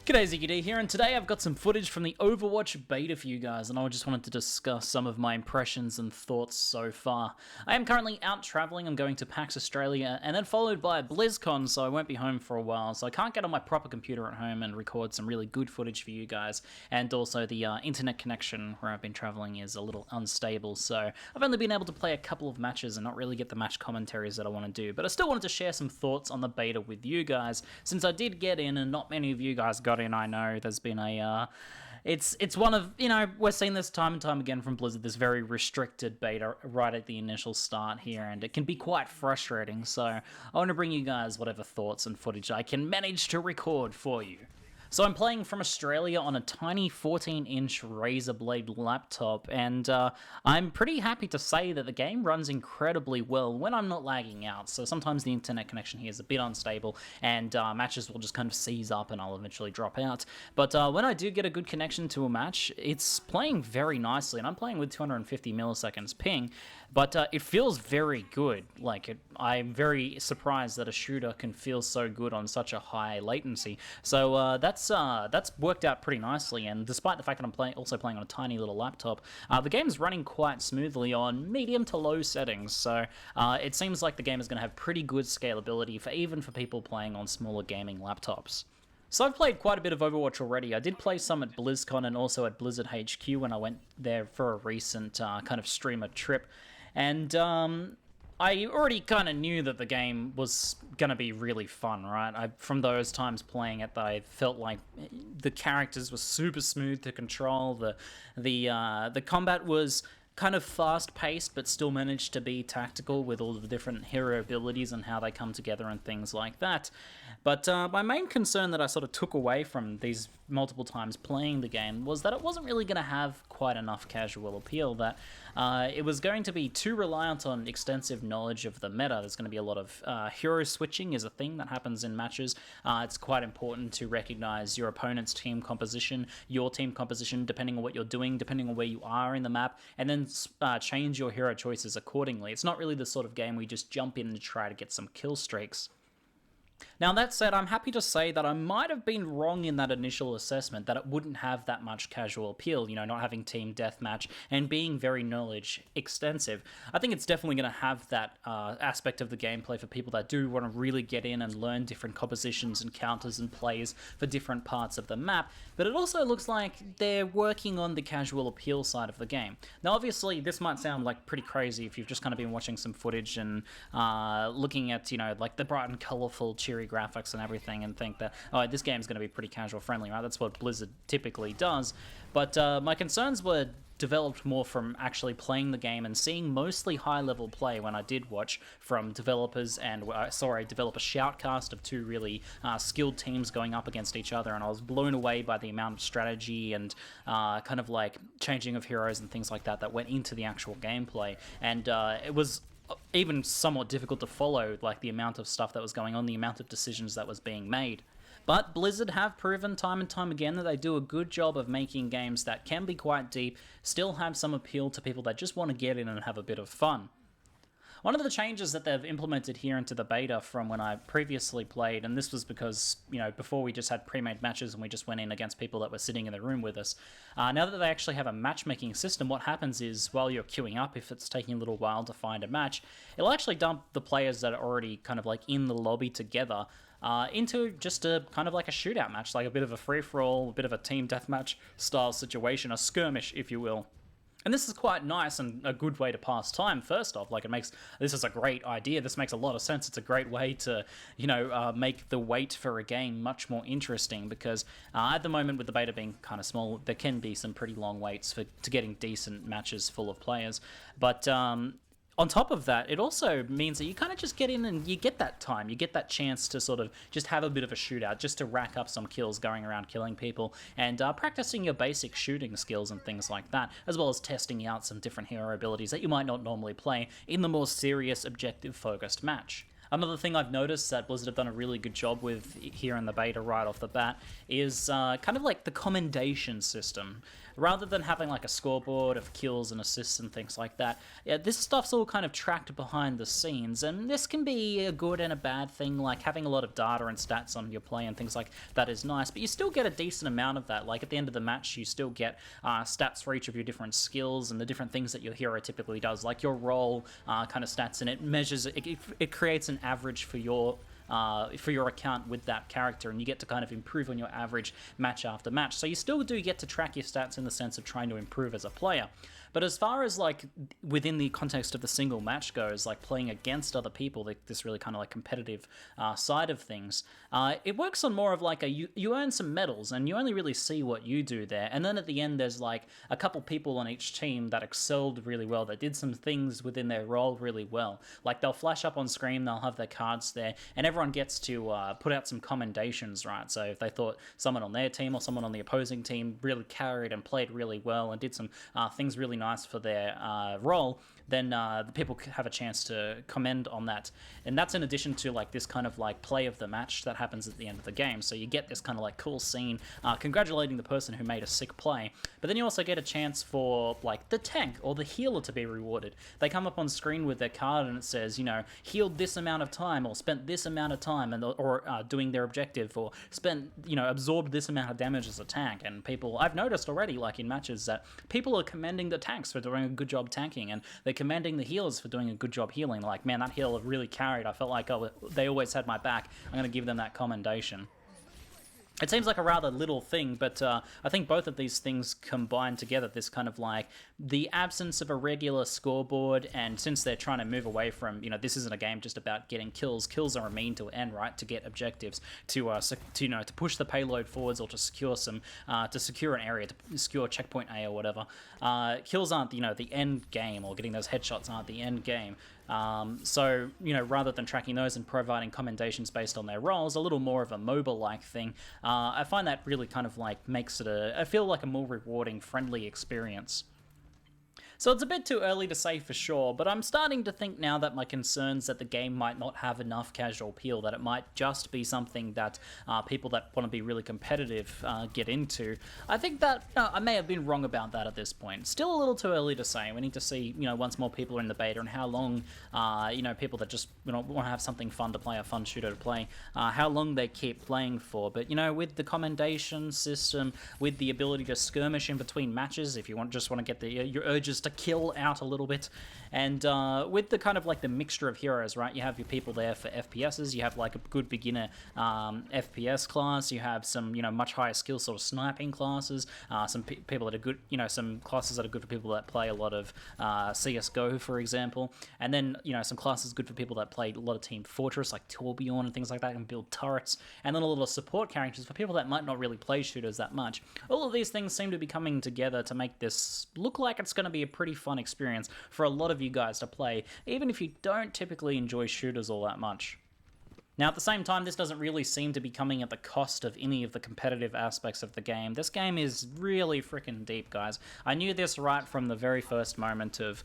G'day, ZiggyD here, and today I've got some footage from the Overwatch beta for you guys, and I just wanted to discuss some of my impressions and thoughts so far. I am currently out travelling. I'm going to PAX Australia, and then followed by Blizzcon, so I won't be home for a while, so I can't get on my proper computer at home and record some really good footage for you guys, and also the internet connection where I've been travelling is a little unstable, so I've only been able to play a couple of matches and not really get the match commentaries that I want to do, but I still wanted to share some thoughts on the beta with you guys, since I did get in and not many of you guys got in. I know there's been a it's one of, we're seeing this time and time again from Blizzard, this very restricted beta right at the initial start here, and it can be quite frustrating, so I want to bring you guys whatever thoughts and footage I can manage to record for you. So I'm playing from Australia on a tiny 14-inch Razer Blade laptop, and I'm pretty happy to say that the game runs incredibly well when I'm not lagging out. So sometimes the internet connection here is a bit unstable, and matches will just kind of seize up and I'll eventually drop out. But when I do get a good connection to a match, it's playing very nicely, and I'm playing with 250 milliseconds ping, but it feels very good. I'm very surprised that a shooter can feel so good on such a high latency. So that's worked out pretty nicely, and despite the fact that I'm also playing on a tiny little laptop, the game's running quite smoothly on medium to low settings, so it seems like the game is going to have pretty good scalability even for people playing on smaller gaming laptops. So I've played quite a bit of Overwatch already. I did play some at BlizzCon and also at Blizzard HQ when I went there for a recent kind of streamer trip, and I already kind of knew that the game was going to be really fun, right? From those times playing it, I felt like the characters were super smooth to control. The combat was kind of fast-paced, but still managed to be tactical with all of the different hero abilities and how they come together and things like that. But my main concern that I sort of took away from these multiple times playing the game was that it wasn't really going to have quite enough casual appeal, that it was going to be too reliant on extensive knowledge of the meta. There's going to be a lot of hero switching is a thing that happens in matches. It's quite important to recognize your opponent's team composition, your team composition, depending on what you're doing, depending on where you are in the map, and then change your hero choices accordingly. It's not really the sort of game where you just jump in and try to get some kill streaks. Now, that said, I'm happy to say that I might have been wrong in that initial assessment, that it wouldn't have that much casual appeal, not having team deathmatch and being very knowledge extensive. I think it's definitely going to have that aspect of the gameplay for people that do want to really get in and learn different compositions and counters and plays for different parts of the map, but it also looks like they're working on the casual appeal side of the game. Now, obviously, this might sound like pretty crazy if you've just kind of been watching some footage and looking at, like the bright and colorful, cheery graphics and everything, and think that, oh, this game's going to be pretty casual friendly, right? That's what Blizzard typically does. But my concerns were developed more from actually playing the game and seeing mostly high-level play when I did watch from developers, and I saw a developer shoutcast of two really skilled teams going up against each other, and I was blown away by the amount of strategy and kind of like changing of heroes and things like that went into the actual gameplay, and it was even somewhat difficult to follow, like the amount of stuff that was going on, the amount of decisions that was being made. But Blizzard have proven time and time again that they do a good job of making games that can be quite deep, still have some appeal to people that just want to get in and have a bit of fun. One of the changes that they've implemented here into the beta from when I previously played, and this was because, before we just had pre-made matches and we just went in against people that were sitting in the room with us. Now that they actually have a matchmaking system, what happens is, while you're queuing up, if it's taking a little while to find a match, it'll actually dump the players that are already kind of like in the lobby together into just a kind of like a shootout match, like a bit of a free-for-all, a bit of a team deathmatch style situation, a skirmish, if you will. And this is quite nice and a good way to pass time, first off. This is a great idea. This makes a lot of sense. It's a great way to, make the wait for a game much more interesting, because at the moment, with the beta being kind of small, there can be some pretty long waits to getting decent matches full of players. But on top of that, it also means that you kind of just get in and you get that time, you get that chance to sort of just have a bit of a shootout, just to rack up some kills going around killing people, and practicing your basic shooting skills and things like that, as well as testing out some different hero abilities that you might not normally play in the more serious, objective-focused match. Another thing I've noticed that Blizzard have done a really good job with here in the beta right off the bat is kind of like the commendation system. rather than having like a scoreboard of kills and assists and things like that, yeah, this stuff's all kind of tracked behind the scenes, and this can be a good and a bad thing. Like having a lot of data and stats on your play and things like that is nice, but you still get a decent amount of that. Like at the end of the match, you still get stats for each of your different skills and the different things that your hero typically does, like your role kind of stats, and it measures, it creates an average for your account with that character, and you get to kind of improve on your average match after match. So you still do get to track your stats in the sense of trying to improve as a player. But as far as like within the context of the single match goes, like playing against other people, this really kind of like competitive side of things, it works on more of like you earn some medals and you only really see what you do there. And then at the end, there's like a couple people on each team that excelled really well, that did some things within their role really well. Like they'll flash up on screen, they'll have their cards there, and everyone gets to put out some commendations, right? So if they thought someone on their team or someone on the opposing team really carried and played really well and did some things really nice for their role, then the people have a chance to comment on that. And that's in addition to like this kind of like play of the match that happens at the end of the game. So you get this kind of like cool scene congratulating the person who made a sick play, but then you also get a chance for like the tank or the healer to be rewarded. They come up on screen with their card and it says, you know, healed this amount of time, or spent this amount of time, and or doing their objective, or spent, you know, absorbed this amount of damage as a tank. And people, I've noticed already, like in matches, that people are commending the tanks for doing a good job tanking, and they're commending the healers for doing a good job healing. Like, man, that healer really carried. I felt like, oh, they always had my back. I'm going to give them that commendation. It seems like a rather little thing, but I think both of these things combine together, this kind of like the absence of a regular scoreboard, and since they're trying to move away from, you know, this isn't a game just about getting kills. Kills are a mean to an end, right? To get objectives, to you know, to push the payload forwards, or to secure some, to secure an area, to secure checkpoint A or whatever. Kills aren't, you know, the end game, or getting those headshots aren't the end game. So, you know, rather than tracking those and providing commendations based on their roles, a little more of a MOBA-like thing, I find that really kind of like makes it I feel like a more rewarding, friendly experience. So it's a bit too early to say for sure, but I'm starting to think now that my concerns that the game might not have enough casual appeal, that it might just be something that people that want to be really competitive get into. I think that I may have been wrong about that at this point. Still a little too early to say. We need to see, you know, once more people are in the beta, and how long, you know, people that just, you know, want to have something fun to play, a fun shooter to play, how long they keep playing for. But, you know, with the commendation system, with the ability to skirmish in between matches, if you just want to get your urges to kill out a little bit, and with the kind of like the mixture of heroes, right? You have your people there for FPSs, you have like a good beginner FPS class, you have some, you know, much higher skill sort of sniping classes, some people that are good, you know, some classes that are good for people that play a lot of CSGO, for example, and then, you know, some classes good for people that play a lot of Team Fortress, like Torbjorn and things like that, and build turrets, and then a lot of support characters for people that might not really play shooters that much. All of these things seem to be coming together to make this look like it's going to be a pretty fun experience for a lot of you guys to play, even if you don't typically enjoy shooters all that much. Now, at the same time, this doesn't really seem to be coming at the cost of any of the competitive aspects of the game. This game is really freaking deep, guys. I knew this right from the very first moment of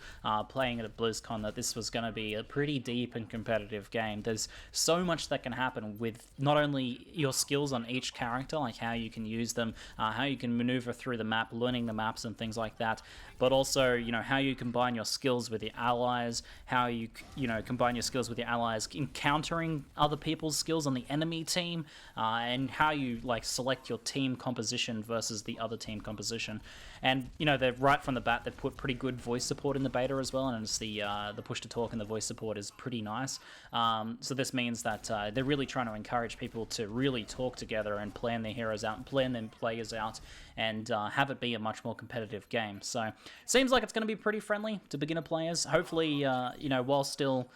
playing it at Blizzcon, that this was going to be a pretty deep and competitive game. There's so much that can happen with not only your skills on each character, like how you can use them, how you can maneuver through the map, learning the maps and things like that, but also, you know, how you combine your skills with your allies, how you know, combine your skills with your allies, encountering other people's skills on the enemy team, and how you like select your team composition versus the other team composition. And, you know, they're right from the bat, they've put pretty good voice support in the beta as well, and it's the push to talk and the voice support is pretty nice. So this means that they're really trying to encourage people to really talk together and plan their heroes out and plan their players out, and have it be a much more competitive game. So seems like it's going to be pretty friendly to beginner players. Hopefully, you know, while still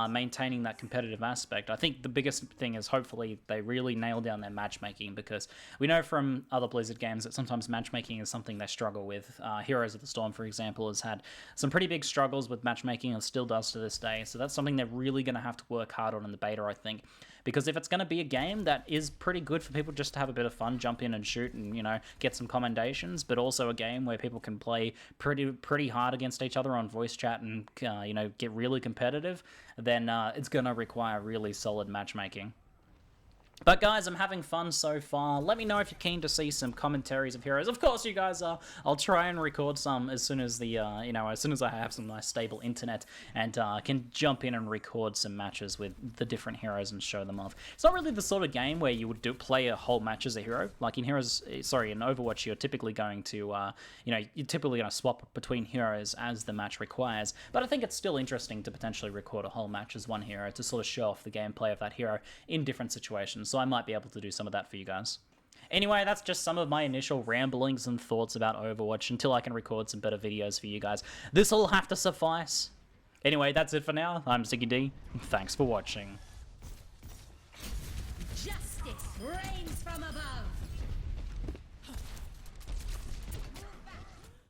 maintaining that competitive aspect. I think the biggest thing is hopefully they really nail down their matchmaking, because we know from other Blizzard games that sometimes matchmaking is something they struggle with. Heroes of the Storm, for example, has had some pretty big struggles with matchmaking and still does to this day. So that's something they're really going to have to work hard on in the beta, I think. Because if it's going to be a game that is pretty good for people just to have a bit of fun, jump in and shoot and, you know, get some commendations, but also a game where people can play pretty hard against each other on voice chat and, you know, get really competitive, then it's going to require really solid matchmaking. But guys, I'm having fun so far. Let me know if you're keen to see some commentaries of heroes. Of course you guys are. I'll try and record some as soon as the, as soon as I have some nice stable internet and can jump in and record some matches with the different heroes and show them off. It's not really the sort of game where you would play a whole match as a hero. Like in Overwatch, you're typically going to, you're typically going to swap between heroes as the match requires. But I think it's still interesting to potentially record a whole match as one hero to sort of show off the gameplay of that hero in different situations. So I might be able to do some of that for you guys. Anyway, that's just some of my initial ramblings and thoughts about Overwatch until I can record some better videos for you guys. This'll have to suffice. Anyway, that's it for now. I'm ZiggyD. Thanks for watching. Justice reigns from above.